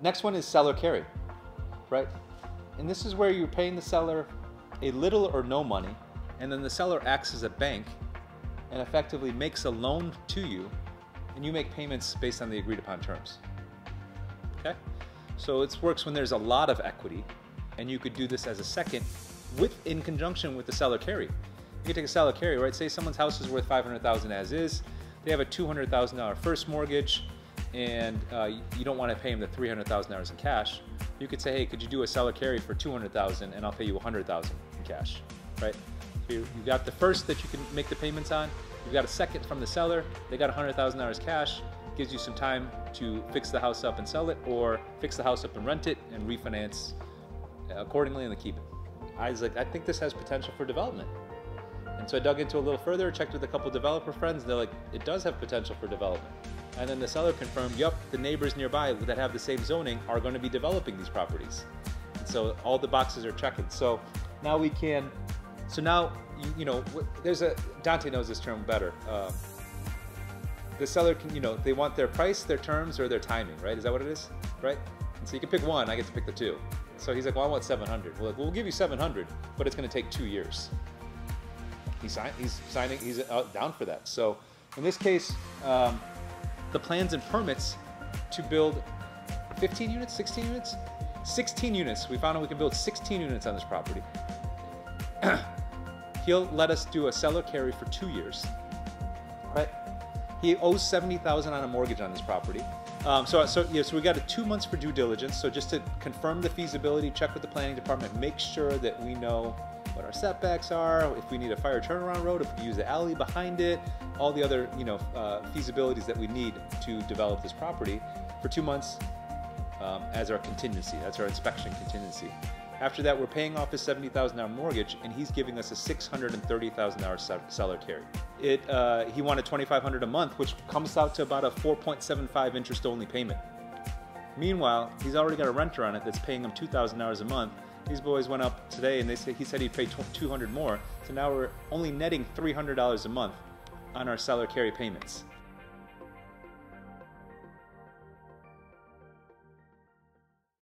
Next one is seller carry, right? And this is where you're paying the seller a little or no money, and then the seller acts as a bank and effectively makes a loan to you, and you make payments based on the agreed upon terms. Okay? So it works when there's a lot of equity, and you could do this as a second in conjunction with the seller carry. You could take a seller carry, right? Say someone's house is worth $500,000 as is, they have a $200,000 first mortgage, and you don't want to pay them the $300,000 in cash. You could say, hey, could you do a seller carry for $200,000 and I'll pay you $100,000 in cash, right? So you got the first that you can make the payments on, you've got a second from the seller, they got $100,000 cash, gives you some time to fix the house up and sell it, or fix the house up and rent it and refinance accordingly and then keep it. I was like, I think this has potential for development. And so I dug into a little further, checked with a couple developer friends, and they're like, it does have potential for development. And then the seller confirmed, yep, the neighbors nearby that have the same zoning are going to be developing these properties. And so all the boxes are checking. So now we can, so now, you know, there's a, Dante knows this term better. The seller can, you know, they want their price, their terms, or their timing, right? Is that what it is, right? And so you can pick one, I get to pick the two. So he's like, well, I want 700. We're like, well, we'll give you 700, but it's going to take 2 years. He's down for that. So in this case, the plans and permits to build 15 units, 16 units? 16 units. We found out we can build 16 units on this property. He'll let us do a seller carry for 2 years, right? He owes $70,000 on a mortgage on this property. So we got 2 months for due diligence. So just to confirm the feasibility, check with the planning department, make sure that we know what our setbacks are, if we need a fire turnaround road, if we use the alley behind it, all the other, you know, feasibilities that we need to develop this property for 2 months as our contingency. That's our inspection contingency. After that, we're paying off his $70,000 mortgage, and he's giving us a $630,000 seller carry. He wanted $2,500 a month, which comes out to about a 4.75 interest-only payment. Meanwhile, he's already got a renter on it that's paying him $2,000 a month. These boys went up today, and he said he'd pay $200 more. So now we're only netting $300 a month on our seller carry payments.